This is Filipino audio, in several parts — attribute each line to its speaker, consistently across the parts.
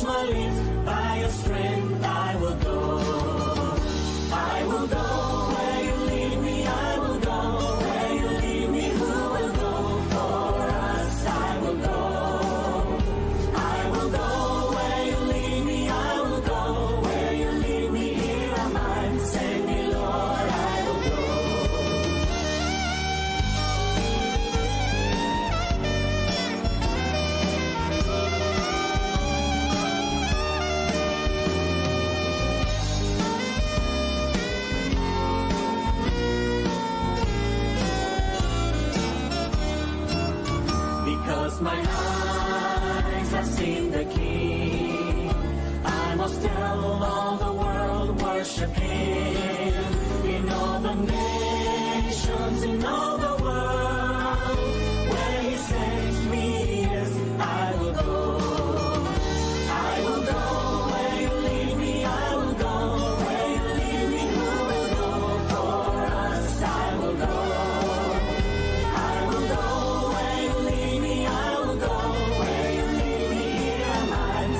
Speaker 1: my lips, by your strength I will go. I will go where you lead me, I will go where you lead me. Who will go for us? I will go. I will go where you lead me, I will go where you lead me. Here am I, send me Lord, I will go. Because my eyes have seen the King, I must tell all the world, worship Him. In all the nations, in all the world, where He sends me, yes, I will go. I will go where you lead me, I will go where you lead me. Who will go for us? I will go. I will go where you lead me, I will go where you lead me. Here am I,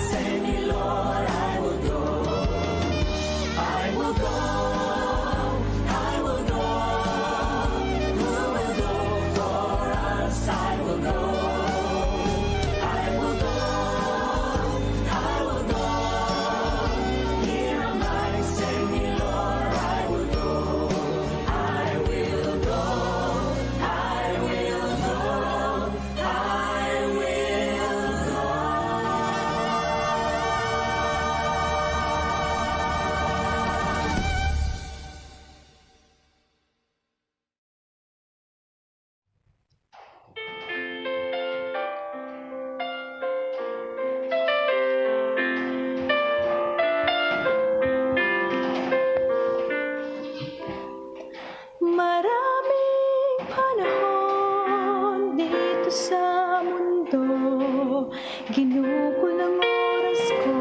Speaker 1: send me Lord, I will go. I will go, I will go. Who will go for us? I will go. I will go, I will go. Here am I, send me Lord, I will go. I will go, I will go, I will go.
Speaker 2: Maraming panahon dito sa mundo, ginugol ang oras ko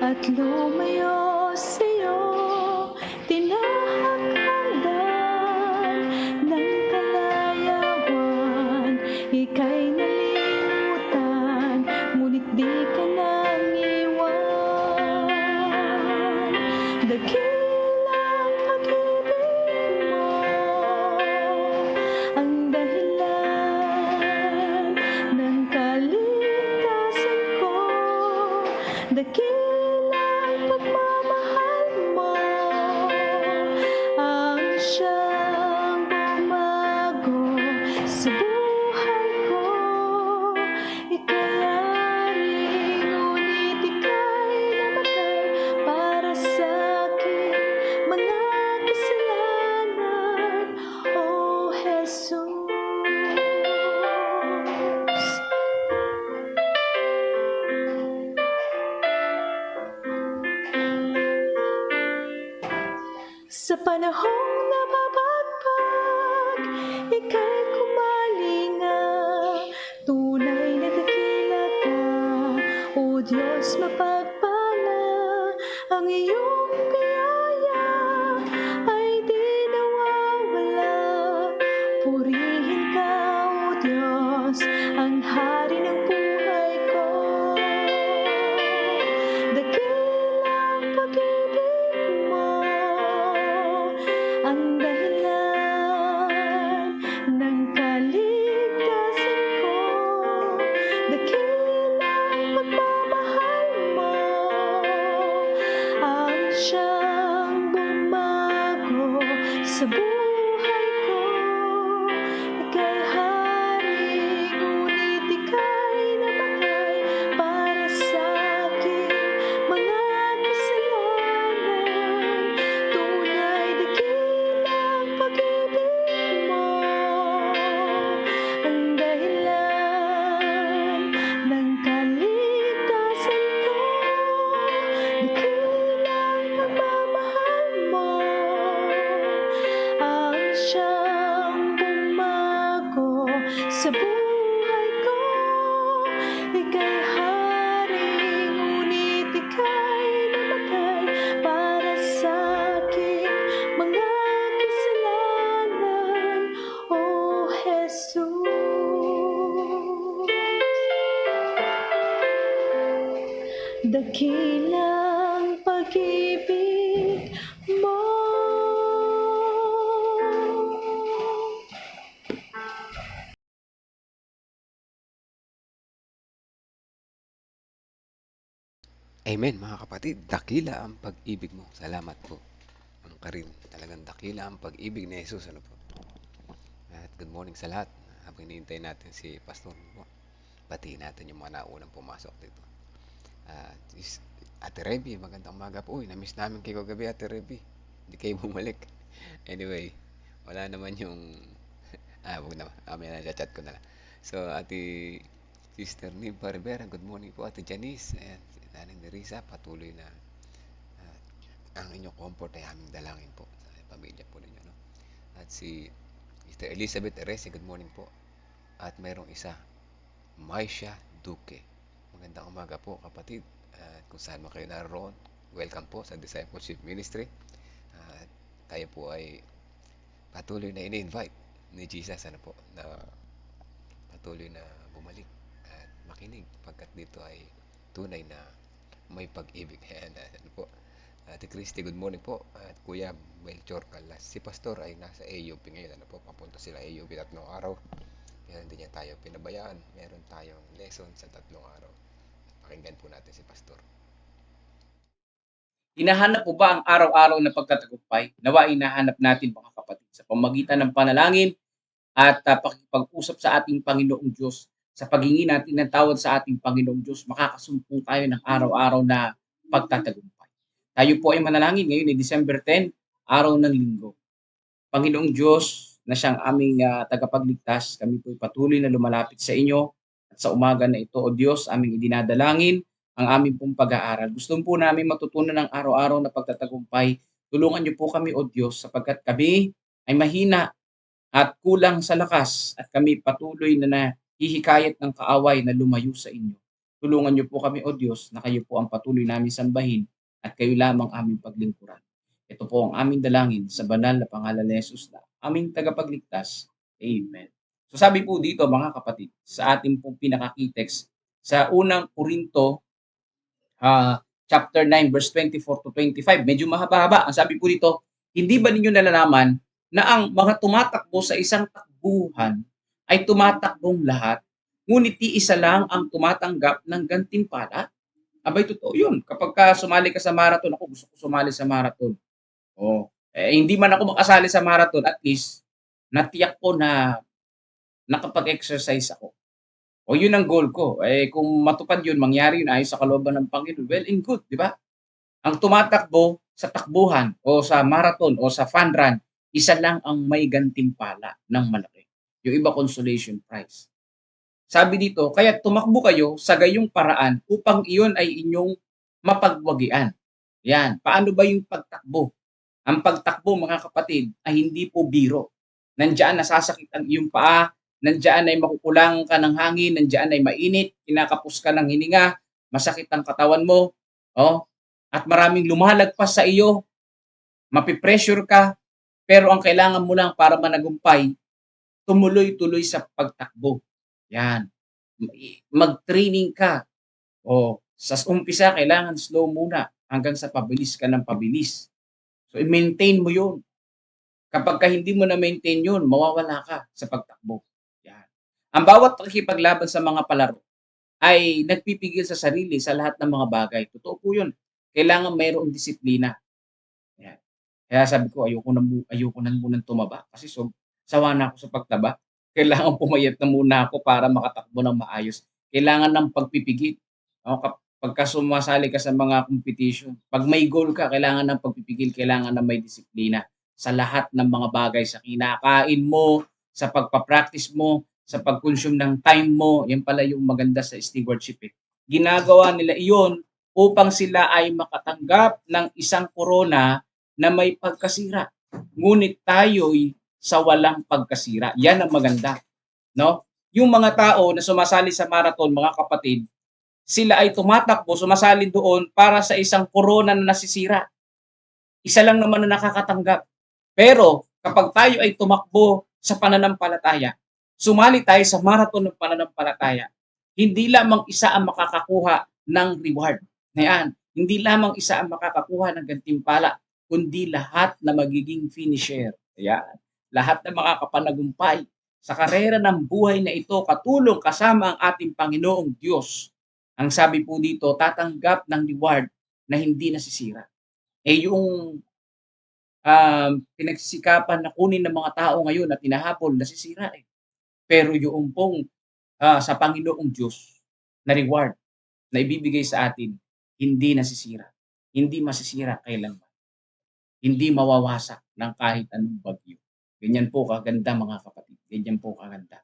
Speaker 2: at lumayo sa'yo. Tinahakagdan ng kalayawan, ika'y nalimutan, ngunit di ka nang iwan. Dakilang pag-ibig mo ang dahilan ng kaligtasan ko. Dakilang pagmamahal mo ang siyang bumago sa buhay ko. Ika'y ari, ngunit ika'y namatay para sa aking mga kasalanan, O Jesus. Sa panahong nababagpag, ika'y kumalinga, tunay na dakila ka, O Diyos mapagpala. Ang iyong biyaya ay di nawawala. Purihin ka, O Diyos, ang hari ng buhay ko. Dakilang pag-ibig mo ang dahilan ng kaligtasan ko. Dakilang pagmamahal mo ang siyang dakilang pag-ibig mo.
Speaker 3: Amen mga kapatid, dakila ang pag-ibig mo. Salamat po. Ang Karin, talagang dakila ang pag-ibig ni Jesus. Ano po? At good morning sa lahat. Habang hinihintay natin si Pastor po, batiin natin yung mga naunang pumasok dito. Ate Reby, magandang umaga po. Uy, na-miss namin kayo kagabi, Ate Reby. Hindi kayo bumalik. Anyway, wala naman yung... Huwag na. Mamaya na chat ko na lang. So, Ate Sister Nipa Rivera, good morning po. Ate Janice, ayan, si Nanay Nerissa, patuloy na ang inyong comfort ay aming dalangin po sa pamilya po ninyo. No? At si Mr. Elizabeth Erese, good morning po. At mayroong isa, Maisha Duque. Magandang umaga po kapatid. At kung saan man kayo naroon, welcome po sa Discipleship Ministry. At tayo po ay patuloy na ini-invite ni Jesus ano po, na patuloy na bumalik at makinig pagkat dito ay tunay na may pag-ibig. Ayan, ano po. Ate Christy, good morning po. At Kuya Melchor Calas. Si Pastor ay nasa AUP ngayon. Ano po, papunta sila AUP 3 araw. Kaya hindi niya tayo pinabayaan. Meron tayong lesson sa 3 araw. Pakinggan po natin si Pastor.
Speaker 4: Hinahanap mo ba ang araw-araw na pagtatagumpay? Nawa hinahanap natin mga kapatid sa pamagitan ng panalangin at pakikipag-usap sa ating Panginoong Diyos. Sa paghingi natin ng tawad sa ating Panginoong Diyos, makakasumpong tayo ng araw-araw na pagtatagumpay. Tayo po ay manalangin ngayon ay December 10, araw ng linggo. Panginoong Diyos na siyang aming tagapagligtas, kami po patuloy na lumalapit sa inyo at sa umaga na ito, O Diyos, aming idinadalangin ang aming pong pag-aaral. Gusto po namin matutunan ng araw-araw na pagtatagumpay. Tulungan niyo po kami, O Diyos, sapagkat kami ay mahina at kulang sa lakas at kami patuloy na nahihikayat ng kaaway na lumayo sa inyo. Tulungan niyo po kami, O Diyos, na kayo po ang patuloy namin sambahin at kayo lamang aming paglingkuran. Ito po ang aming dalangin sa banal na pangalan ni Jesus na aming tagapagligtas. Amen. So sabi po dito mga kapatid, sa ating pong pinaka-key-text, sa unang Korinto, chapter 9, verse 24 to 25, medyo mahaba-haba. Ang sabi po dito, hindi ba ninyo nalalaman na ang mga tumatakbo sa isang takbuhan ay tumatakbong lahat, ngunit isa lang ang tumatanggap ng gantimpala? Abay, totoo yun. Kapag sumali ka sa marathon, ako gusto ko sumali sa marathon. Hindi man ako makasali sa marathon, at least, natiyak ko na nakapag-exercise ako. Yun ang goal ko. Kung matupad yun, mangyari yun ayos sa kalooban ng Panginoon, well and good, di ba? Ang tumatakbo sa takbuhan o sa marathon o sa fun run, isa lang ang may gantimpala ng malaki. Yung iba consolation prize. Sabi dito, kaya tumakbo kayo sa gayong paraan upang iyon ay inyong mapagwagian. Yan. Paano ba yung pagtakbo? Ang pagtakbo, mga kapatid, ay hindi po biro. Nandiyan nasasakit ang iyong paa, nandiyan ay makukulangan ka ng hangin, nandiyan ay mainit, kinakapos ka ng hininga, masakit ang katawan mo, at maraming lumalagpas sa iyo, mapipressure ka, pero ang kailangan mo lang para managumpay, tumuloy-tuloy sa pagtakbo. Yan. Mag-training ka. Sa umpisa, kailangan slow muna hanggang sa pabilis ka ng pabilis. So, i-maintain mo yun. Kapag hindi mo na-maintain yun, mawawala ka sa pagtakbo. Yan. Ang bawat nakikipaglaban sa mga palaro ay nagpipigil sa sarili sa lahat ng mga bagay. Totoo po yun. Kailangan mayroong disiplina. Yan. Kaya sabi ko, ayoko na munang tumaba kasi sawa na ako sa pagtaba. Kailangan pumayat na muna ako para makatakbo ng maayos. Kailangan ng pagpipigil. Pagka sumasali ka sa mga competition, pag may goal ka, kailangan ng pagpipigil, kailangan ng may disiplina sa lahat ng mga bagay, sa kinakain mo, sa pagpa-practice mo, sa pag-consume ng time mo. Yan pala yung maganda sa stewardship. Ginagawa nila iyon upang sila ay makatanggap ng isang korona na may pagkasira. Ngunit tayo'y sa walang pagkasira. Yan ang maganda. No? Yung mga tao na sumasali sa marathon, mga kapatid, sila ay tumatakbo, sumasali doon para sa isang korona na nasisira. Isa lang naman na nakakatanggap. Pero kapag tayo ay tumakbo sa pananampalataya, sumali tayo sa marathon ng pananampalataya, hindi lamang isa ang makakakuha ng reward. Ayan, hindi lamang isa ang makakakuha ng gantimpala, kundi lahat na magiging finisher. Ayan, lahat na makakapanagumpay sa karera ng buhay na ito, katulong kasama ang ating Panginoong Diyos. Ang sabi po dito, tatanggap ng reward na hindi nasisira. Yung pinagsisikapan na kunin ng mga tao ngayon na tinahabol, nasisira eh. Pero yung pong sa Panginoong Diyos na reward na ibibigay sa atin, hindi nasisira. Hindi masisira kailanman. Hindi mawawasak ng kahit anong bagyo. Ganyan po kaganda mga kapatid. Ganyan po kaganda.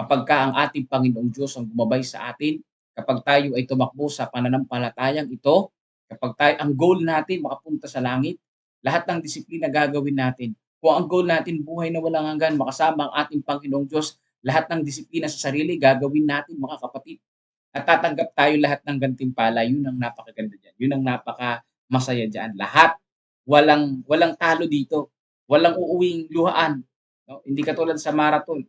Speaker 4: Kapag ka ang ating Panginoong Diyos ang gumabay sa atin, kapag tayo ay tumakbo sa pananampalatayang ito, kapag tayo, ang goal natin makapunta sa langit, lahat ng disiplina gagawin natin. Kung ang goal natin buhay na walang hanggan, makasama ang ating Panginoong Diyos, lahat ng disiplina sa sarili gagawin natin mga kapatid. At tatanggap tayo lahat ng gantimpala, yun ang napakaganda diyan. Yun ang napaka masaya diyan. Lahat walang walang talo dito. Walang uuwing luhaan, no? Hindi katulad sa marathon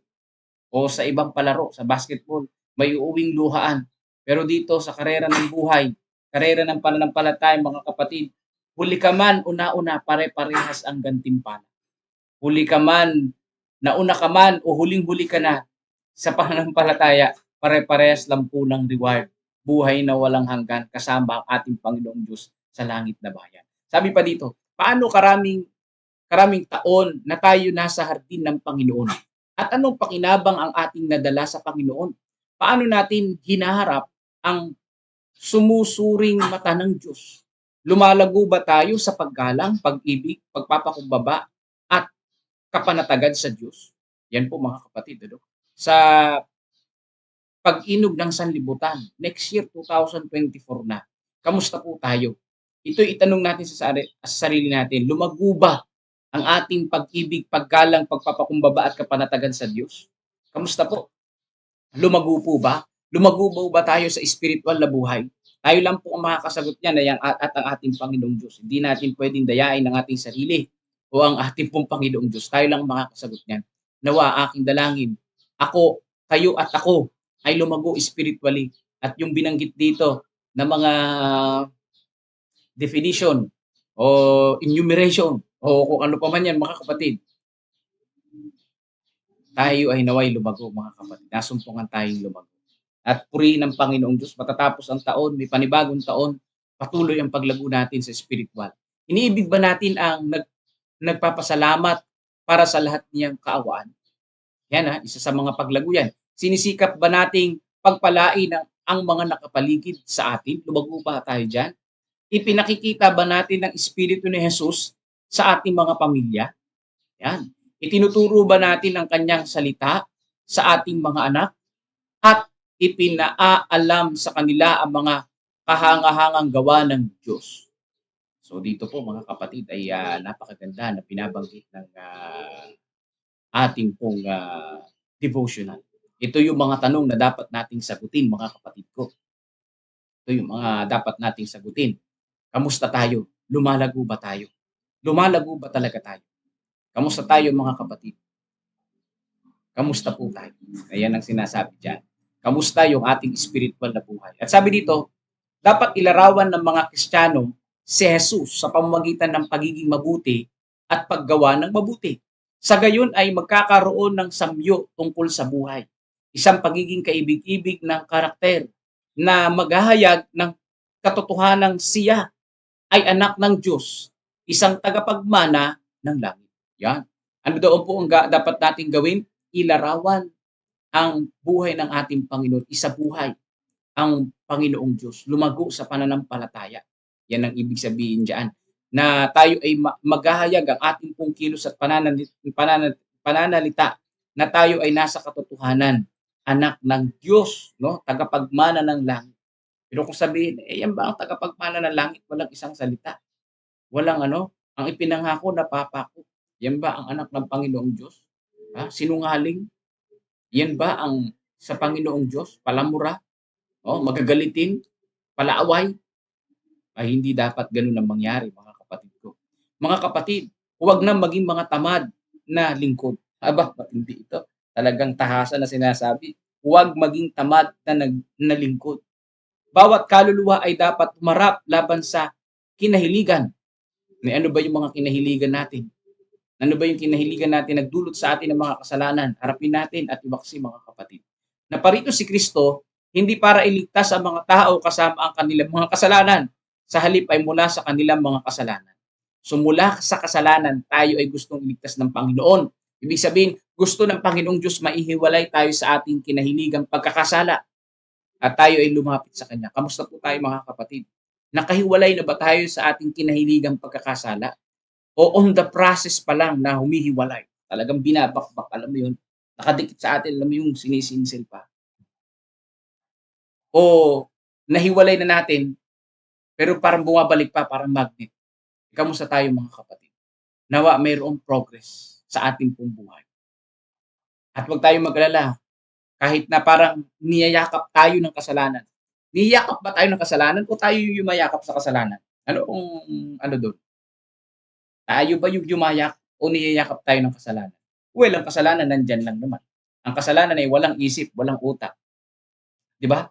Speaker 4: o sa ibang palaro, sa basketball, may uuwing luhaan. Pero dito sa karera ng buhay, karera ng pananampalataya mga kapatid, huli ka man o nauna, pare-parehas ang gantimpala. Huli ka man, nauna ka man o huling-huli ka na sa pananampalataya, pare-parehas lang po ng reward. Buhay na walang hanggan kasama ang ating Panginoong Diyos sa langit na bayan. Sabi pa dito, paano karaming karaming taon na tayo nasa hardin ng Panginoon? At anong pakinabang ang ating nadala sa Panginoon? Paano natin hinaharap ang sumusuring mata ng Diyos? Lumalago ba tayo sa paggalang, pag-ibig, pagpapakumbaba, at kapanatagan sa Diyos? Yan po mga kapatid. Ano? Sa pag-inog ng sanlibutan, next year 2024 na, kamusta po tayo? Ito itanong natin sa sarili natin, lumago ba ang ating pag-ibig, paggalang, pagpapakumbaba at kapanatagan sa Diyos? Kamusta po? Lumago po ba? Lumago po ba tayo sa spiritual na buhay? Tayo lang po ang makakasagot niyan at ang ating Panginoong Diyos. Hindi natin pwedeng dayain ang ating sarili o ang ating pong Panginoong Diyos. Tayo lang ang makakasagot niyan. Nawa aking dalangin, ako, kayo at ako ay lumago spiritually. At yung binanggit dito na mga definition o enumeration o kung ano pa man yan mga kapatid, tayo ay naway lumago mga kapatid. Nasumpungan tayong lumago. At purihin ng Panginoong Diyos, matatapos ang taon, may panibagong taon, patuloy ang paglago natin sa spiritual. Iniibig ba natin ang nagpapasalamat para sa lahat niyang kaawaan? Yan isa sa mga paglago yan. Sinisikap ba nating pagpalain ang mga nakapaligid sa atin? Lumago ba tayo dyan? Ipinakikita ba natin ang Espiritu ni Jesus sa ating mga pamilya? Yan. Itinuturo ba natin ang kanyang salita sa ating mga anak? At ipinaalam sa kanila ang mga kahangahangang gawa ng Diyos. So dito po mga kapatid ay napakaganda na binabanggit ng ating pong devotional. Ito yung mga tanong na dapat nating sagutin mga kapatid ko. Ito yung mga dapat nating sagutin. Kamusta tayo? Lumalago ba tayo? Lumalago ba talaga tayo? Kamusta tayo mga kapatid? Kamusta po tayo? Ayan ang sinasabi dyan. Kamusta yung ating spiritual na buhay? At sabi dito, dapat ilarawan ng mga Kristiyano si Jesus sa pamamagitan ng pagiging mabuti at paggawa ng mabuti. Sa gayon ay magkakaroon ng samyo tungkol sa buhay. Isang pagiging kaibig-ibig ng karakter na maghahayag ng katotohanang siya ay anak ng Diyos, isang tagapagmana ng langit. Yan. Ano daw po ang dapat nating gawin? Ilarawan ang buhay ng ating Panginoon, isabuhay ang Panginoong Diyos, lumago sa pananampalataya. Yan ang ibig sabihin diyan, na tayo ay maghahayag ang ating pong kilos at pananalita na tayo ay nasa katotohanan, anak ng Diyos, no? Tagapagmana ng langit. Pero kung sabihin, yan ba ang tagapagmana ng langit? Walang isang salita. Walang ang ipinangako na papako. Yan ba ang anak ng Panginoong Diyos? Sinungaling? Yan ba ang sa Panginoong Diyos? Palamura? Magagalitin? Palaaway? Ay hindi dapat ganun ang mangyari mga kapatid ko. Mga kapatid, huwag na maging mga tamad na lingkod. Hindi ito. Talagang tahasan na sinasabi. Huwag maging tamad na lingkod. Bawat kaluluwa ay dapat humarap laban sa kinahiligan. Ano ba yung mga kinahiligan natin? Ano ba yung kinahiligan natin nagdulot sa atin ng mga kasalanan? Harapin natin at iwaksi, mga kapatid. Naparito si Kristo hindi para iligtas ang mga tao kasama ang kanilang mga kasalanan. Sa halip ay mula sa kanilang mga kasalanan. So mula sa kasalanan, tayo ay gustong iligtas ng Panginoon. Ibig sabihin, gusto ng Panginoong Diyos maihiwalay tayo sa ating kinahiligang pagkakasala at tayo ay lumapit sa Kanya. Kamusta po tayo, mga kapatid? Nakahiwalay na ba tayo sa ating kinahiligang pagkakasala? O on the process pa lang na humihiwalay? Talagang binabakbak, alam mo yun? Nakadikit sa atin, alam mo yung sinisinsil pa? O nahiwalay na natin, pero parang bumabalik pa, parang magnet? Kamusta tayo, mga kapatid? Nawa mayroong progress sa ating pong buhay. At huwag tayong mag-alala, kahit na parang niyayakap tayo ng kasalanan. Niyayakap ba tayo ng kasalanan o tayo yung yumayakap sa kasalanan? Ano doon? Tayo ba yung yumayak o niyayakap tayo ng kasalanan? Well, ang kasalanan nandyan lang naman. Ang kasalanan ay walang isip, walang utak. Di ba?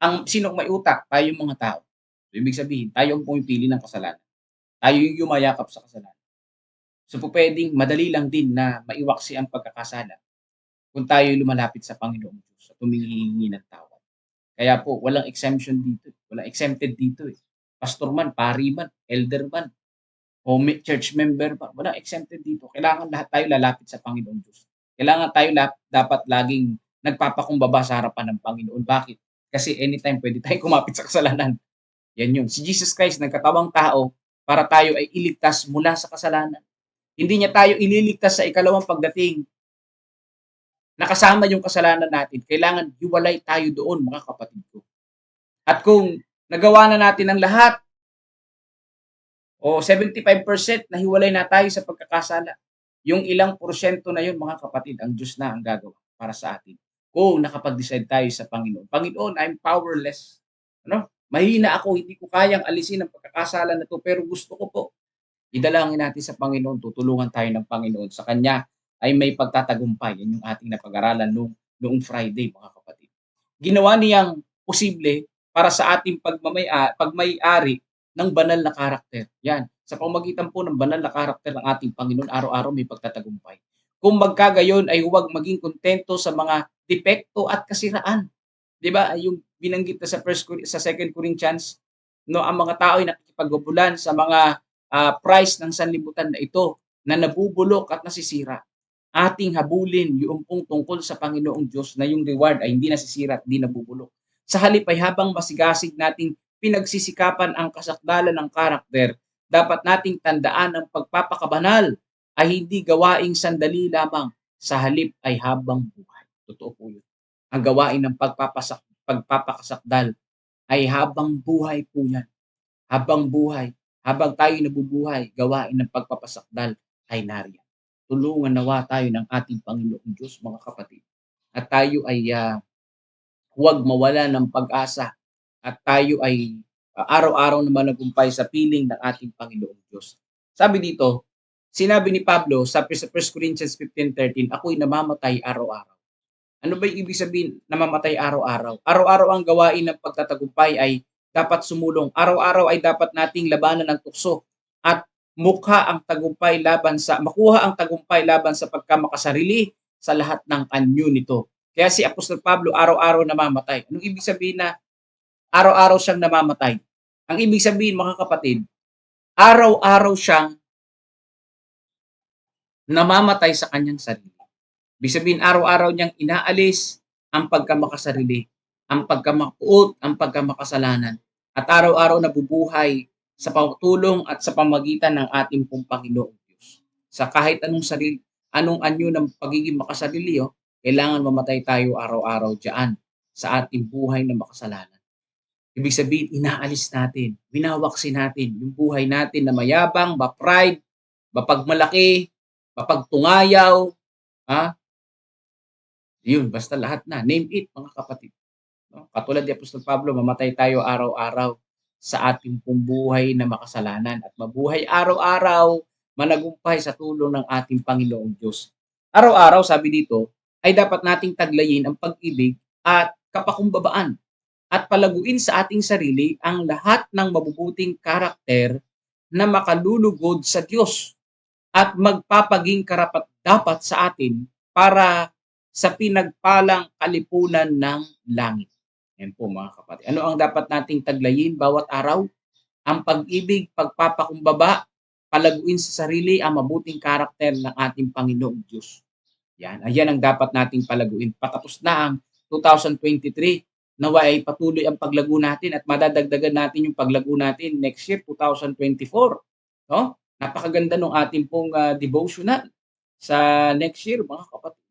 Speaker 4: Ang sinong may utak? Tayo yung mga tao. So, ibig sabihin, tayo ang pumipili ng kasalanan. Tayo yung yumayakap sa kasalanan. So, pwedeng madali lang din na maiwaksi ang pagkakasala kung tayo lumalapit sa Panginoong Diyos at humihingi ng tawad. Kaya po, walang exemption dito. Walang exempted dito. Pastor man, pari man, elder man, o church member man, walang exempted dito. Kailangan lahat tayo lalapit sa Panginoong Diyos. Kailangan tayo dapat laging nagpapakumbaba sa harapan ng Panginoon. Bakit? Kasi anytime pwede tayo kumapit sa kasalanan. Yan yun. Si Jesus Christ, nagkatawang tao para tayo ay iligtas mula sa kasalanan. Hindi niya tayo ililigtas sa ikalawang pagdating. Nakasama yung kasalanan natin. Kailangan hiwalay tayo doon, mga kapatid ko. At kung nagawa na natin ang lahat, o 75% na hiwalay na tayo sa pagkakasala, yung ilang porsyento na yun, mga kapatid, ang Diyos na ang gagawa para sa atin. Kung nakapag-decide tayo sa Panginoon. Panginoon, I'm powerless. Mahina ako, hindi ko kayang alisin ang pagkakasala na to, pero gusto ko po. Idalangin natin sa Panginoon, tutulungan tayo ng Panginoon. Sa Kanya ay may pagtatagumpay. Yan yung ating napag-aralan noong Friday, mga kapatid. Ginawa niyang posible para sa ating pagmay-ari ng banal na karakter. Yan. Sa pamagitan po ng banal na karakter ng ating Panginoon, araw-araw may pagtatagumpay. Kung magkagayon ay huwag maging kontento sa mga depekto at kasiraan. 'Di ba? Yung binanggit na sa 2 Corinthians, ang mga tao ay nakikipagbubulan sa mga price ng sanlibutan na ito na nabubulok at nasisira. Ating habulin yung pong tungkol sa Panginoong Diyos na yung reward ay hindi nasisira at hindi nabubulok. Sa halip ay habang masigasig nating pinagsisikapan ang kasakdalan ng karakter, dapat nating tandaan ang pagpapakabanal ay hindi gawaing sandali lamang, sa halip ay habang buhay. Totoo po yun. Ang gawain ng pagpapakasakdal ay habang buhay po yan. Habang buhay, habang tayo nabubuhay, gawain ng pagpapasakdal ay nariyan. Tulungan nawa tayo ng ating Panginoong Diyos, mga kapatid. At tayo ay huwag mawala ng pag-asa. At tayo ay araw-araw na managumpay sa piling ng ating Panginoong Diyos. Sabi dito, sinabi ni Pablo sa 1 Corinthians 15:13, ako'y namamatay araw-araw. Ano ba yung ibig sabihin namamatay araw-araw? Araw-araw ang gawain ng pagtatagumpay ay dapat sumulong. Araw-araw ay dapat nating labanan ng tukso at makuha ang tagumpay laban sa pagkamakasarili sa lahat ng anyo nito. Kaya si Apostol Pablo araw-araw namamatay. Anong ibig sabihin na araw-araw siyang namamatay? Ang ibig sabihin, mga kapatid, araw-araw siyang namamatay sa kanyang sarili. Ibig sabihin, araw-araw niyang inaalis ang pagkamakasarili, ang pagkamakuot, ang pagkamakasalanan, at araw-araw nabubuhay sa pagtulong at sa pamagitan ng ating pong Panginoong Diyos. Sa kahit anong anyo ng pagiging makasarili, kailangan mamatay tayo araw-araw diyan sa ating buhay na makasalanan. Ibig sabihin, inaalis natin, winawaksi natin yung buhay natin na mayabang, ma-pride, mapagmalaki, mapagtungayaw, yun, basta lahat na. Name it, mga kapatid. Katulad ni Apostol Pablo, mamatay tayo araw-araw sa ating pong buhay na makasalanan at mabuhay araw-araw managumpay sa tulong ng ating Panginoong Diyos. Araw-araw, sabi dito, ay dapat nating taglayin ang pag-ibig at kapakumbabaan. at palaguin sa ating sarili ang lahat ng mabubuting karakter na makalulugod sa Diyos at magpapaging karapat-dapat sa atin para sa pinagpalang kalipunan ng langit. Yan po mga kapatid. Ano ang dapat nating taglayin bawat araw? Ang pag-ibig, pagpapakumbaba, palaguin sa sarili ang mabuting karakter ng ating Panginoong Diyos. Ayan ang dapat nating palaguin. Patapos na ang 2023. Nawa ay patuloy ang paglago natin at madadagdagan natin yung paglago natin next year, 2024. No? Napakaganda ng ating pong devotional sa next year, mga kapatid.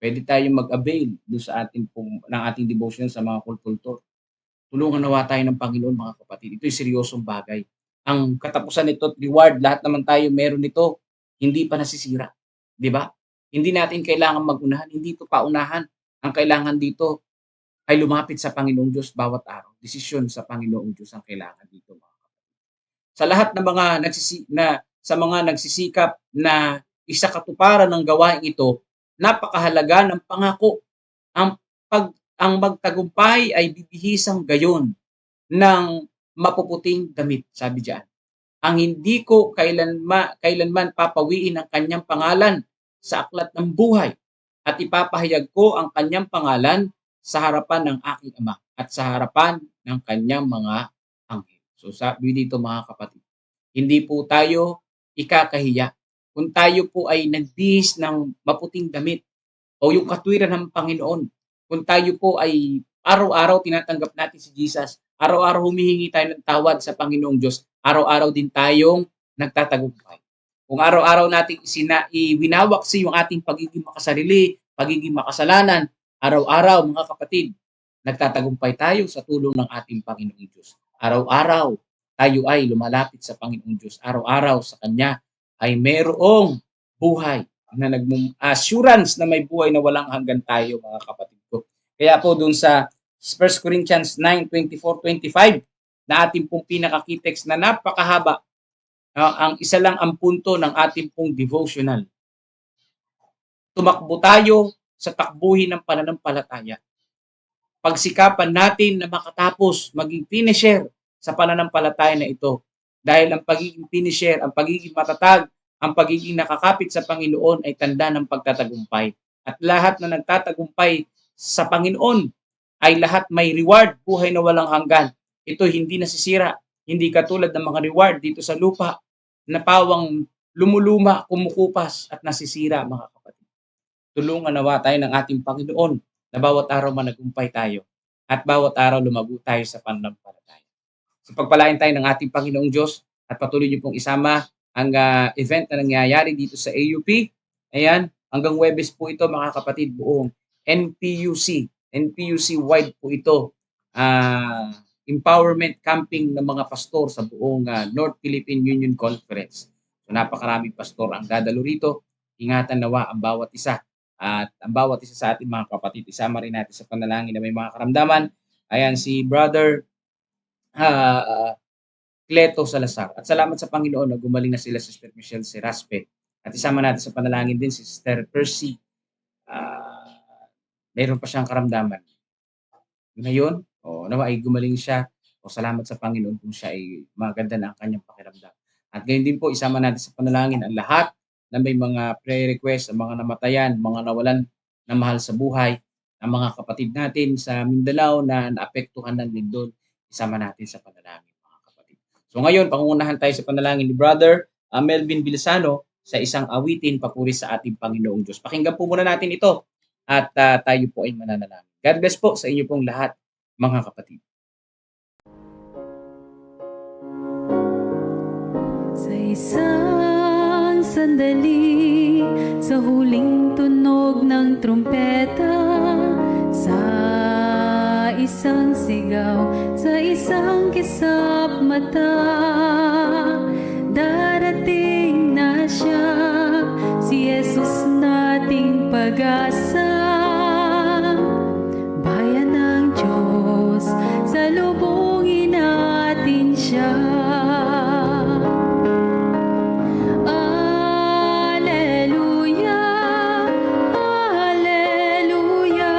Speaker 4: Pwede tayong mag-avail doon sa ng ating devotion sa mga kultur. Tulungan nawa tayo ng Panginoon, mga kapatid. Ito'y seryosong bagay. Ang katapusan nito at reward, lahat naman tayo meron nito, hindi pa nasisira. Di ba? Hindi natin kailangan mag-unahan, hindi ito paunahan. Ang kailangan dito ay lumapit sa Panginoong Diyos bawat araw. Desisyon sa Panginoong Diyos ang kailangan dito, mga kapatid. Sa lahat ng mga nagsisikap na isakatuparan ng gawain ito, napakahalaga ng pangako. Ang magtagumpay ay bibihisang gayon ng mapuputing damit, sabi diyan. Ang hindi ko kailanman papawiin ang kanyang pangalan sa aklat ng buhay at ipapahayag ko ang kanyang pangalan sa harapan ng aking Ama at sa harapan ng kanyang mga anghel. So sabi dito, mga kapatid, hindi po tayo ikakahiya kung tayo po ay nagbihis ng maputing damit o yung katwiran ng Panginoon. Kung tayo po ay araw-araw tinatanggap natin si Jesus, araw-araw humihingi tayo ng tawad sa Panginoong Diyos, araw-araw din tayong nagtatagumpay. Kung araw-araw natin winawaksin yung ating pagiging makasarili, pagiging makasalanan, araw-araw, mga kapatid, nagtatagumpay tayo sa tulong ng ating Panginoong Diyos. Araw-araw, tayo ay lumalapit sa Panginoong Diyos. Araw-araw sa Kanya ay mayroong buhay na assurance na may buhay na walang hanggan tayo, mga kapatid ko. Kaya po dun sa 1 Corinthians 9:24-25 na ating pong pinaka-key-text na napakahaba, ang isa lang ang punto ng ating pong devotional. Tumakbo tayo sa takbuhin ng pananampalataya. Pagsikapan natin na makatapos, maging finisher sa pananampalataya na ito. Dahil ang pagiging finisher, ang pagiging matatag, ang pagiging nakakapit sa Panginoon ay tanda ng pagtatagumpay. At lahat na nagtatagumpay sa Panginoon ay lahat may reward, buhay na walang hanggan. Ito hindi nasisira, hindi katulad ng mga reward dito sa lupa na pawang lumuluma, kumukupas at nasisira, mga kapatid. Tulungan nawa tayo ng ating Panginoon na bawat araw managumpay tayo at bawat araw lumago tayo sa pananampalataya. So pagpalain tayo ng ating Panginoong Diyos at patuloy niyo pong isama ang event na nangyayari dito sa AUP. Ayan, hanggang Huwebes po ito, mga kapatid, buong NPUC wide po ito. Empowerment camping ng mga pastor sa buong North Philippine Union Conference. So napakaraming pastor ang dadalo rito. Ingatan nawa ang bawat isa. At ang bawat isa sa ating mga kapatid, isama rin natin sa panalangin na may mga karamdaman. Ayan si Brother Cleto Salazar. At salamat sa Panginoon na gumaling na sila si Sister Michelle Seraspe. At isama natin sa panalangin din si Sister Percy. Mayroon pa siyang karamdaman. Ngayon, nawa ay gumaling siya. Salamat sa Panginoon kung siya ay maganda na ang kanyang pakiramdam. At gayon din po, isama natin sa panalangin ang lahat na may mga prayer request, ang mga namatayan, mga nawalan na mahal sa buhay, ang mga kapatid natin sa Mindanao na naapektuhan ng lindol, isama natin sa panalangin, mga kapatid. So ngayon, pangungunahan tayo sa panalangin ni Brother Melvin Bilisano sa isang awitin papuri sa ating Panginoong Diyos. Pakinggan po muna natin ito at tayo po ay mananalangin. God bless po sa inyo pong lahat, mga kapatid.
Speaker 2: Sa isang sandali, sa huling tunog ng trumpeta, sa isang sigaw, sa isang kisap mata, darating na siya, si Jesus nating pag-asa. Bayan ng Diyos, salubungin natin siya. Alleluia, Alleluia,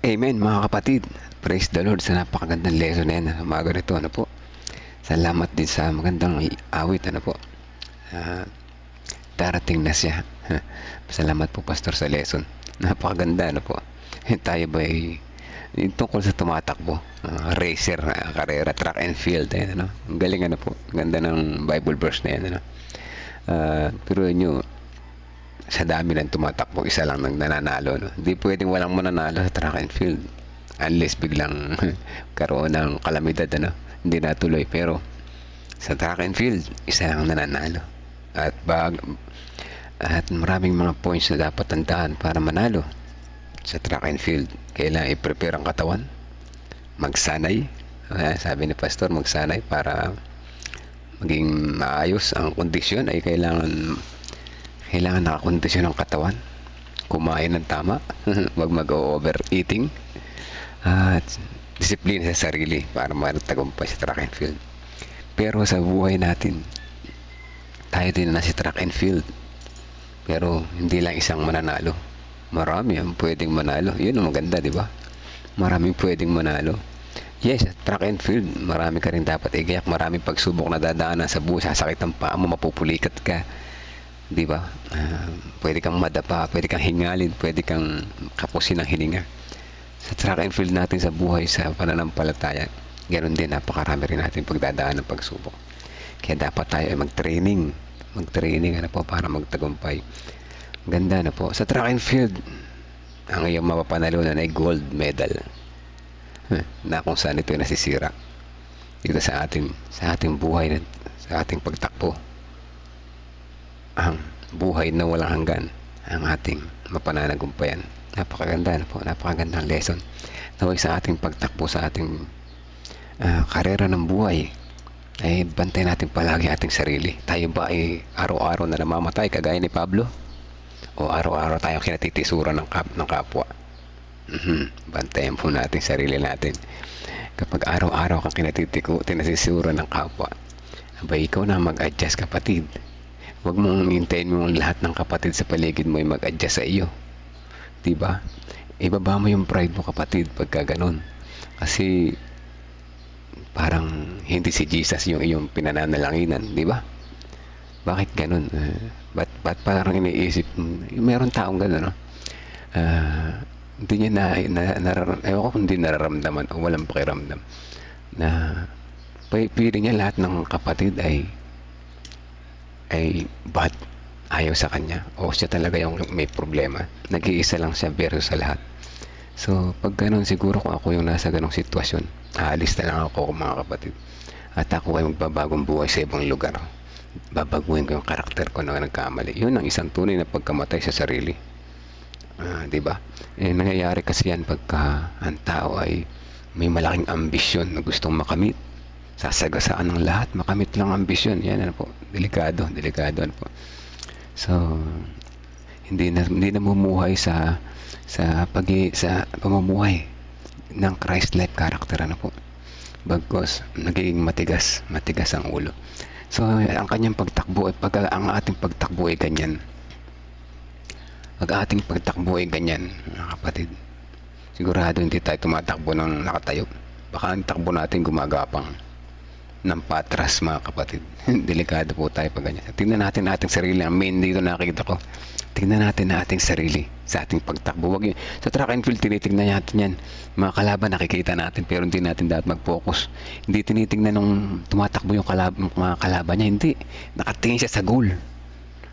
Speaker 3: Amen mga kapatid. Praise the Lord sa napakagandang lesson na yan. Umaga nito, ano po. Salamat din sa magandang awit, ano po. Darating na siya. Salamat po Pastor sa lesson. Napakaganda, ano po. Tayo ba ay tungkol sa tumatakbo, racer, karera, track and field, ayan, ano. Ang galing, ano po. Ganda ng Bible verse na yan, ano. Pero nyo, sa dami ng tumatakbo, isa lang nang nananalo, no? Hindi pwedeng walang mananalo sa track and field unless biglang karoon ng kalamidad, ano? Hindi natuloy. Pero sa track and field, isa lang nananalo. At maraming mga points na dapat tandaan para manalo sa track and field. Kailangan i-prepare ang katawan, magsanay. Sabi ni Pastor, magsanay para maging maayos ang kondisyon. Ay kailangan nakakondisyon ng katawan, kumain ng tama, wag mag-overeating, at disiplina sa sarili para magtagumpay sa track and field. Pero sa buhay natin, tayo din na sa track and field, pero hindi lang isang mananalo, marami ang pwedeng manalo. Yun ang maganda, di ba? Maraming pwedeng manalo. Yes, sa track and field, marami ka rin dapat igayak, maraming pagsubok na dadaanan sa buhay, sasakit ang paa mo, mapupulikat ka, di ba? Pwede kang madapa, pwede kang hingalin, pwede kang kapusin ng hininga. Sa track and field natin sa buhay, sa pananampalataya, ganoon din, napakarami rin natin pagdadaan ng pagsubok. Kaya dapat tayo ay mag-training, ano po, para magtagumpay. Ganda na po. Sa track and field, ang iyong mapapanalunan ay gold medal. Na kung saan ito ay nasisira dito sa ating buhay, sa ating pagtakbo. Ang buhay na walang hanggan ang ating mapananagumpayan. Napakaganda na po, napakagandang lesson. Naway sa ating pagtakbo, sa ating karera ng buhay, ay bantay natin palagi ating sarili. Tayo ba ay araw-araw na namamatay kagaya ni Pablo? O araw-araw tayong kinatitisuran ng kapwa? Bantayan po natin sarili natin. Kapag araw-araw kang tinasisuran ng kapwa, abay ikaw na mag-adjust, kapatid. Huwag mong hintayin mo lahat ng kapatid sa paligid mo ay mag-adjust sa iyo. Diba? Ibaba mo yung pride mo, kapatid, pagka ganun. Kasi parang hindi si Jesus yung iyong pinananalanginan, diba? Bakit ganun? Ba't parang iniisip, meron taong ganun, no? Hindi niya ewan ko kung hindi nararamdaman o walang pakiramdam na pili niya lahat ng kapatid ay bad, ayaw sa kanya, o siya talaga yung may problema, nag-iisa lang siya versus sa lahat. So pag ganun, siguro kung ako yung nasa ganong sitwasyon, aalis na lang ako, mga kapatid, at ako ay magbabagong buhay sa ibang lugar. Babaguhin ko yung karakter ko na nagkamali. Yun ang isang tunay na pagkamatay sa sarili. Diba? Nangyayari kasi yan pagka ang tao ay may malaking ambisyon na gustong makamit, sasagasaan ng lahat, makamit lang ambisyon. Yan, ano po, delikado, ano po. So hindi na bumuhay sa pamumuhay ng Christ-like character, ano po. Bagkos nagiging matigas ang ulo. So ang kanyang pagtakbo, pag ang ating pagtakbo ay ganyan, mga kapatid, sigurado hindi tayo tumatakbo ng nakatayo. Baka ang takbo natin gumagapang ng patras, mga kapatid. Delikado po tayo pag ganyan. Tingnan natin ating sarili. Ang main dito nakikita ko, tingnan natin na ating sarili sa ating pagtakbo. Wag sa track and field, tinitingnan natin yan. Mga kalaban nakikita natin, pero hindi natin dapat mag-focus. Hindi tinitingnan nung tumatakbo yung mga kalaban niya. Hindi. Nakatingin siya sa goal.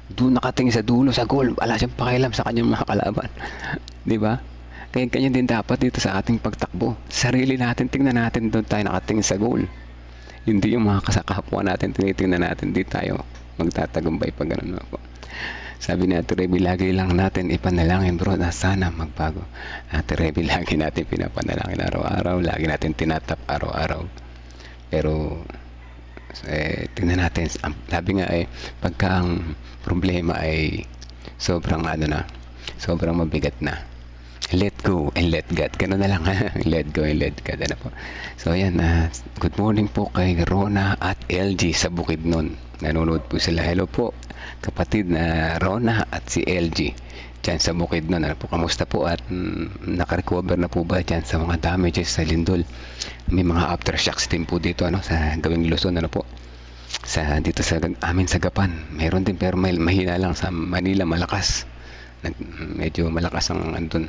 Speaker 3: Doon nakatingin sa dulo, sa goal. Wala siyang pakialam sa kanyang mga kalaban. Di ba? Kaya ganyan din dapat dito sa ating pagtakbo. Sarili natin, tingnan natin doon tayo nakatingin sa goal. Hindi yung mga kasakapwa natin tinitingnan natin. Hindi tayo magtatagumpay pag ganun po. Sabi ni Ate Reby, lagi lang natin ipanalangin, bro, na sana magbago. Ate Reby, lagi natin pinapanalangin araw-araw, lagi natin tinatap araw-araw. Pero tingnan natin, sabi nga pagka ang problema ay sobrang mabigat na, let go and let God. Ganun na lang, let go and let God. Ano po? So ayan, good morning po kay Rona at LG sa Bukidnon. Nanonood po sila. Hello po, kapatid na Rona at si LG. dyan sa bukid nun. Ano po, kamusta po at nakarecover na po ba dyan sa mga damages sa lindol? May mga aftershocks din po dito ano, sa gawing Luzon, ano po, dito sa amin sa Gapan meron din, pero mahina lang. Sa Manila malakas, medyo malakas ang andun,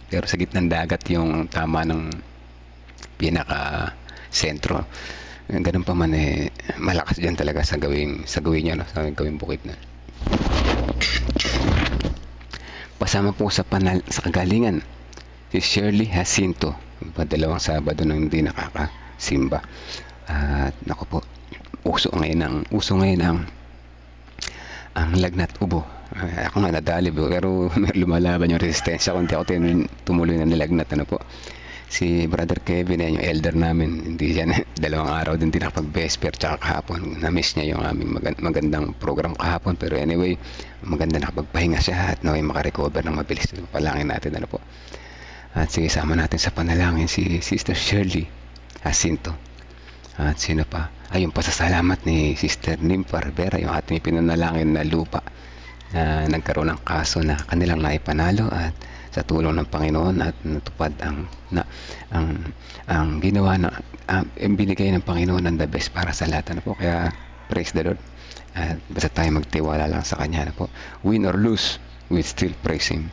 Speaker 3: pero sa gitnang dagat yung tama ng pinaka sentro. Ganun pa man malakas dyan talaga sa gawing nyo, no? Sa gawing bukid na. Pasama po sa kagalingan si Shirley Jacinto, dalawang Sabado nang hindi nakakasimba. At naku po, uso ngayon ang lagnat ubo. Ako nga nadali pero lumalaban yung resistensya kung di ako tumuloy na nilagnat. Ano po, si Brother Kevin, yung elder namin, hindi yan, 2 araw din nakapag-vesper, tsaka kahapon na-miss niya yung aming magandang program kahapon, pero anyway, maganda nakapagpahinga siya at naway makarecover ng mabilis. Palangin natin, ano po, at sige, sama natin sa panalangin si Sister Shirley Jacinto. At sino pa? Ay, yung pasasalamat ni Sister Nympha Rivera, yung ating pinanalangin na lupa na nagkaroon ng kaso na kanilang naipanalo, at sa tulong ng Panginoon at natupad ang ginawa na binigay ng Panginoon ng the best para sa lahat. Ano po, kaya praise the Lord. At basta tayo magtiwala lang sa Kanya. Ano po, win or lose, we still praise Him.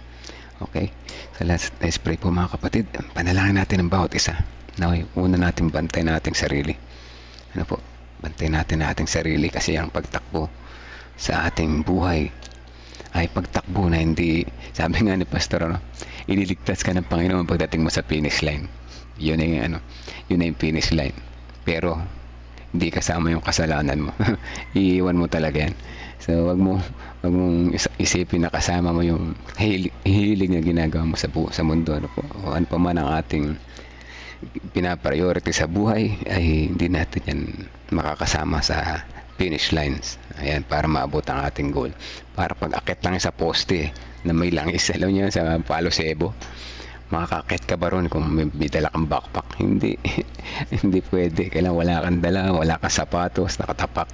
Speaker 3: Okay? So let's pray po mga kapatid. Panalangin natin ang bawat isa. Now, una natin bantay nating sarili. Ano po, bantay natin ating sarili, kasi ang pagtakbo sa ating buhay ay pagtakbo na hindi, sabi nga ni Pastor, ano, ililigtas ka ng Panginoon pagdating mo sa finish line. Yun na yung finish line. Pero hindi kasama yung kasalanan mo. Iiwan mo talaga yan. So wag mong isipin na kasama mo yung hilig na ginagawa mo sa mundo. Ano po, o ano pa man ang ating pinapriority sa buhay, ay hindi natin yan makakasama sa finish lines. Ayan, para maabot ang ating goal. Para pag akit lang sa poste na may langis, alam niyo, sa Palo Cebo, makakakit ka ba ron kung may dala kang backpack? Hindi. Hindi pwede. Kailangan wala kang dala, wala kang sapatos, nakatapak,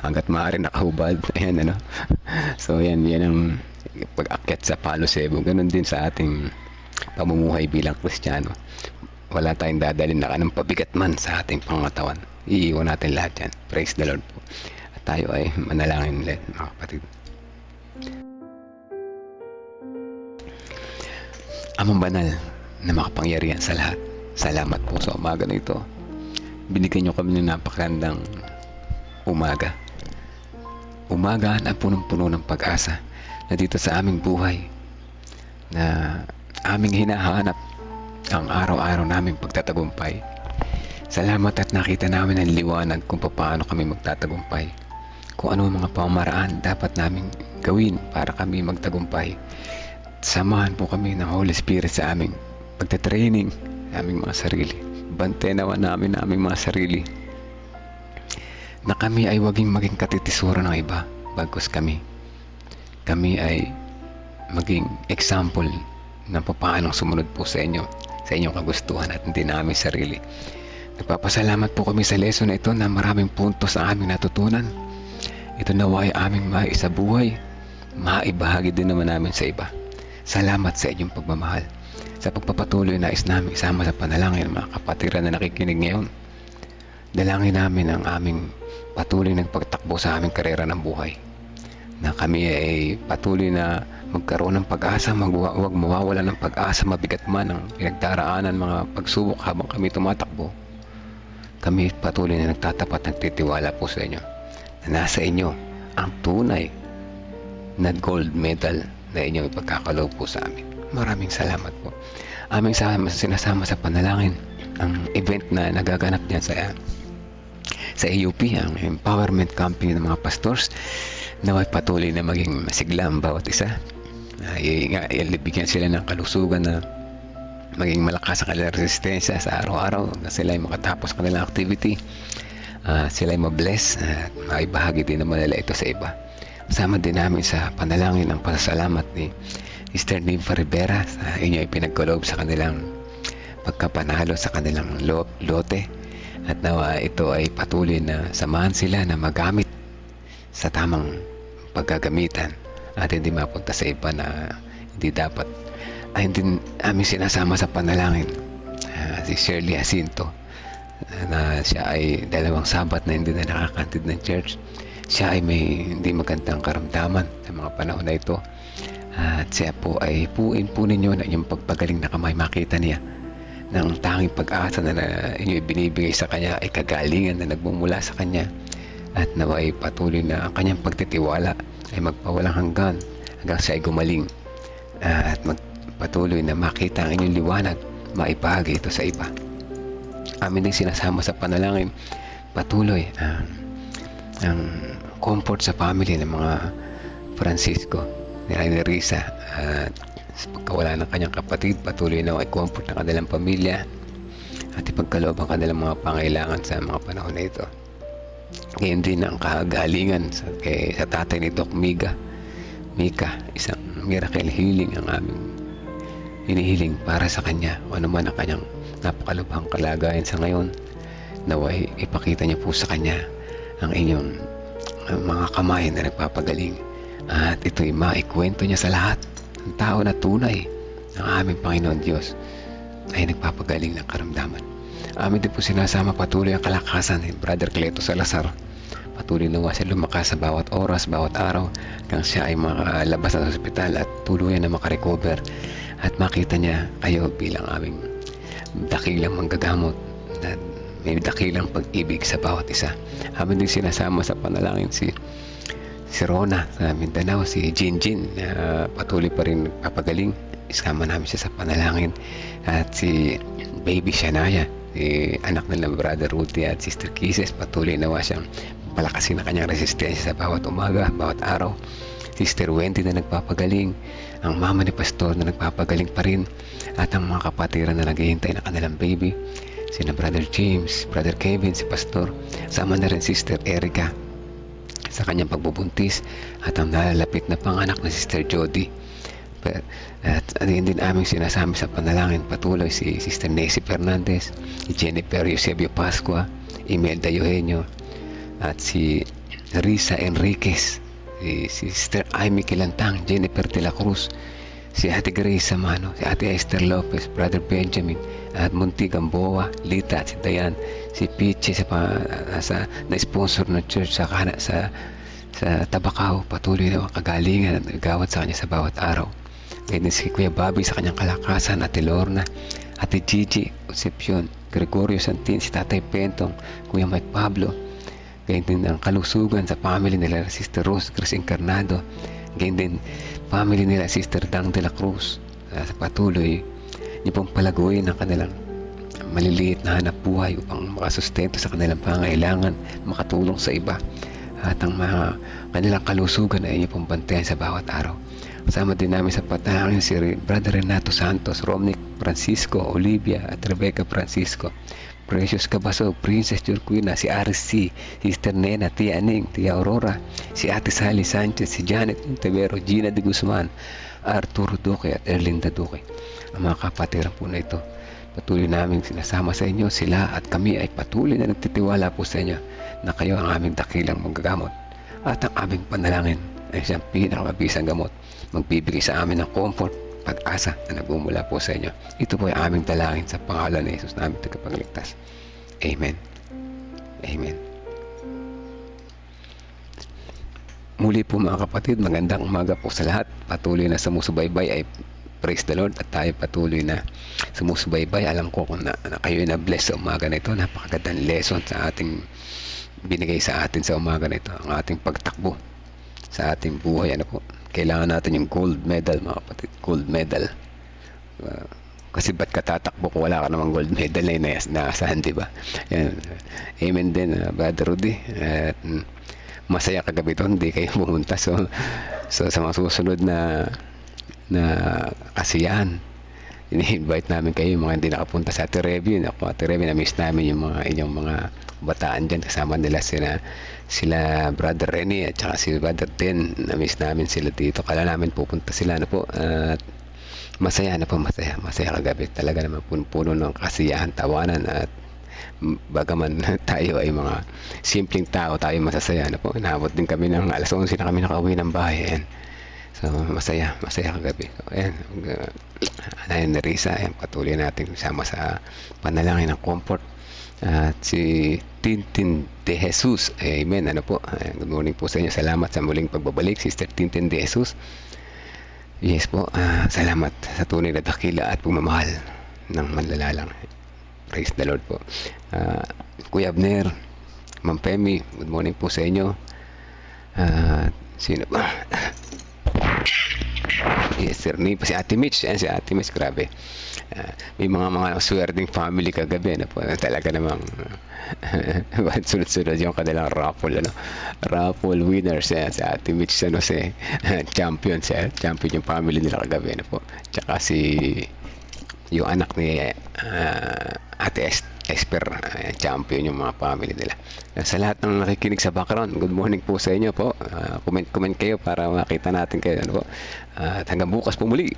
Speaker 3: hanggat maaari nakahubad. Ayan, ano. So yan ang pag-akyat sa Palo Cebo. Ganun din sa ating pamumuhay bilang Kristiyano. Wala tayong dadalhin na kanang pabigat man sa ating pangatawan. Iiwan natin lahat yan. Praise the Lord po. At tayo ay manalangin ulit, mga kapatid. Amang banal na makapangyarihan sa lahat, salamat po sa umaga na ito. Binigyan nyo kami ng napakagandang umaga. Umaga na punong-puno ng pag-asa na dito sa aming buhay, na aming hinahanap ang araw-araw naming pagtatagumpay. Salamat at nakita namin ang liwanag kung paano kami magtatagumpay, kung ano ang mga pamamaraan dapat naming gawin para kami magtagumpay. Samahan po kami ng Holy Spirit sa aming pagtatraining sa aming mga sarili. Bantenawan namin ang aming mga sarili, na kami ay maging katitisura ng iba, bagkus kami ay maging example na paano sumunod po sa inyong kagustuhan at hindi namin sarili. Nagpapasalamat po kami sa lesson na ito, na maraming puntos ang aming natutunan. Ito nawa ay aming maisabuhay, maibahagi din naman namin sa iba. Salamat sa inyong pagmamahal. Sa pagpapatuloy, nais namin isama sa panalangin mga kapatiran na nakikinig ngayon. Dalangin namin ang aming patuloy ng pagtakbo sa aming karera ng buhay, na kami ay patuloy na magkaroon ng pag-asa, huwag mawawala ng pag-asa, mabigat man ang pinagdaraanan mga pagsubok habang kami tumatakbo. Kami patuloy na nagtatapat, nagtitiwala po sa inyo, na nasa inyo ang tunay na gold medal na inyong ipagkakaloob po sa amin. Maraming salamat po. Aming sinasama sa panalangin ang event na nagaganap diyan sa AUP, ang empowerment campaign ng mga pastors, na patuloy na maging masigla ang bawat isa. Bigyan sila ng kalusugan na maging malakas ang kanilang resistensya sa araw-araw, na sila ay makatapos kanilang activity, sila ay mabless at maibahagi din naman nila ito sa iba. Kasama din namin sa panalangin ang pasasalamat ni Sister Nympha Rivera sa inyo ay pinagkaloob sa kanilang pagkapanalo sa kanilang lote, at nawa ito ay patuloy na samahan sila na magamit sa tamang paggagamitan at hindi mapunta sa iba na Hindi dapat. Hindi namin sinasama sa panalangin si Shirley Jacinto, na siya ay 2 Sabat na hindi na nakakantid ng church. Siya ay may hindi magandang karamdaman sa mga panahon na ito. At siya po ay puin po ninyo na yung pagpagaling na kamay makita niya ng tanging pag-asa na inyo binibigay sa kanya ay kagalingan na nagmumula sa kanya, at naway patuloy na ang kanyang pagtitiwala ay magpawalang hanggan siya ay gumaling, at magpatuloy na makita ang inyong liwanag, maibahagi ito sa iba. Amin din sinasama sa panalangin patuloy ang comfort sa family ng mga Francisco ni Risa, at sa pagkawala ng kanyang kapatid, patuloy na ay comfort ng kanilang pamilya at ipagkaloob ang kanilang mga pangailangan sa mga panahon na ito. Ngayon din ang kagalingan sa tatay ni Doc Mika, isang miracle healing ang aming hinihiling para sa kanya. O ano man ang kanyang napakalubhang kalagayan sa ngayon, naway ipakita niyo po sa kanya ang inyong mga kamay na nagpapagaling, at ito'y maikwento niya sa lahat ng tao na tunay ng aming Panginoon Diyos ay nagpapagaling ng karamdaman. Amin din po sinasama patuloy ang kalakasan ni Brother Cleto Salazar. Patuloy nawa siya lumakas sa bawat oras, bawat araw, hanggang siya ay makalabas ng ospital at tuluyan na makarecover, at makita niya kayo bilang aming dakilang manggagamot na may dakilang pag-ibig sa bawat isa. Amin din sinasama sa panalangin si Rona sa Mindanao, si Jinjin na patuloy pa rin papagaling, iskama namin siya sa panalangin, at si Baby Shania, si anak nila Brother Rudy at Sister Kisses, patuloy nawa siyang palakasin ang kanyang resistensya sa bawat umaga, bawat araw. Sister Wendy na nagpapagaling, ang mama ni Pastor na nagpapagaling pa rin, at ang mga kapatiran na naghihintay na kanilang baby, sina Brother James, Brother Kevin, si Pastor, sama na rin Sister Erica sa kanyang pagbubuntis, at ang nalalapit na panganak na Sister Jody. At din aming sinasami sa panalangin patuloy si Sister Nessie Fernandez, si Jennifer Eusebio Pascua, Imelda Eugenio, at si Risa Enriquez, si Sister Amy Kilantang, Jennifer de la Cruz, si Ate Grace Samano, si Ate Esther Lopez, Brother Benjamin, at Munti Gamboa, Lita, at si Dayan, si Piche na sponsor ng church sa Tabacao, patuloy na kagalingan at nagawad sa kanya sa bawat araw. Ngayon si Kuya Bobby sa kanyang kalakasan, Ate Lorna, Ate Gigi Concepcion, Gregorio Santin, si Tatay Pentong, Kuya Mike Pablo. Ngayon din ang kalusugan sa family nila Sister Rose Grace Encarnado. Ngayon din family nila Sister Dang de la Cruz. Sa patuloy niyo pong palaguin ang kanilang maliliit na hanap buhay upang makasustento sa kanilang pangailangan, makatulong sa iba, at ang mga kanilang kalusugan ay inyo pong bantayan sa bawat araw. Kasama din namin sa patangin si Brother Renato Santos, Romnick Francisco, Olivia at Rebecca Francisco, Precious Cabasog, Princess Jurquina, si Aris C, Sister Nena, Tia Aning, Tia Aurora, si Ate Sally Sanchez, si Janet Montevero, Gina de Guzman, Arturo Duque at Erlinda Duque. Ang mga kapatiran po na ito, patuloy namin sinasama sa inyo. Sila at kami ay patuloy na nagtitiwala po sa inyo na kayo ang aming dakilang manggagamot, at ang aming panalangin ay siyang pinakamabisang gamot, magbibigay sa amin ng comfort, pag-asa na nagmumula po sa inyo. Ito po ay aming dalangin sa pangalan ni Jesus namin tagapagligtas. Amen. Amen. Muli po mga kapatid, magandang umaga po sa lahat. Patuloy na sumusubaybay ay praise the Lord, at tayo patuloy na sumusubaybay. Alam ko kung na kayo na bless sa umaga na ito. Napakagandang lesson sa ating binigay sa atin sa umaga na ito, ang ating pagtakbo sa ating buhay. Ano po, kailangan natin yung gold medal mga kapatid, gold medal. Kasi ba't ka tatakbo kung wala ka namang gold medal na inaasahan, di ba? Yan. Amen din, Brother Rudy. At masaya kagabi ito, hindi kayo pumunta. So sa mga susunod na kasiyahan, ini-invite namin kayo, yung mga hindi nakapunta sa Ate Review. Ako, Ate Review, na-miss namin yung inyong mga bataan dyan. Kasama nila sila Brother Renny at saka si Brother Ten. Na-miss namin sila dito. Kala namin pupunta sila na po. At masaya na po, masaya kagabi. Talaga naman puno ng kasiyahan, tawanan, at bagaman tayo ay mga simpleng tao, tayo masasaya na po. Inabot din kami ng alas 11 na kami nakauwi ng bahay. And So, masaya kagabi. So, ayan, Anayan na Risa, ayan, patuloy natin sama sa panalangin ng comfort. At si Tintin De Jesus, amen, ano po, ayan, good morning po sa inyo, salamat sa muling pagbabalik, Sister Tintin De Jesus. Yes po, salamat sa tunay na dakila at pagmamahal ng manlalalang. Praise the Lord po. Kuya Abner, Ma'am Pemi, good morning po sa inyo. Sino ba? Yes, sir. Si Ate Mitch. Ayan, si Ate Mitch, grabe. May mga swerteng family kagabi. Ano po, talaga namang sunod-sunod yung kanilang raffle. Raffle winners. Ayan, si Ate Mitch, champion. Champion yung family nila kagabi. Ano po. Tsaka yung anak ni Ate Esper, champion yung mga family nila. Sa lahat ng nakikinig sa background, good morning po sa inyo po. Comment kayo para makita natin kayo. Ano po. At hanggang bukas po muli,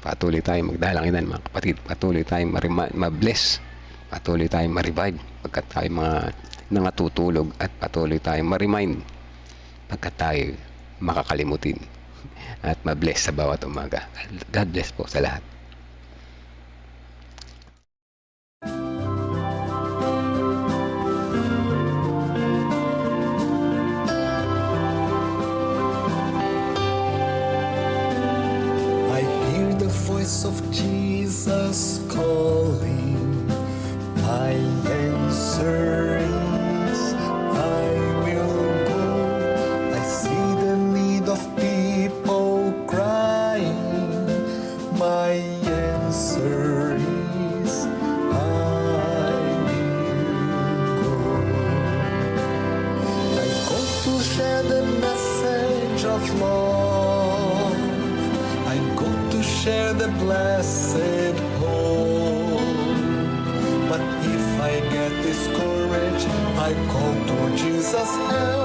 Speaker 3: patuloy tayong magdalanginan mga kapatid. Patuloy tayong ma-bless. Patuloy tayong ma-revive pagkat tayo mga nangatutulog at patuloy tayong ma-remind pagkat tayo makakalimutin at ma-bless sa bawat umaga. God bless po sa lahat.
Speaker 5: I hear the voice of Jesus calling. My answer is, I will go. I see the need of people crying. My answer is, I will go. I go to share the message of love. I go to share the blessed hope. But if I get discouraged, I call to Jesus' help.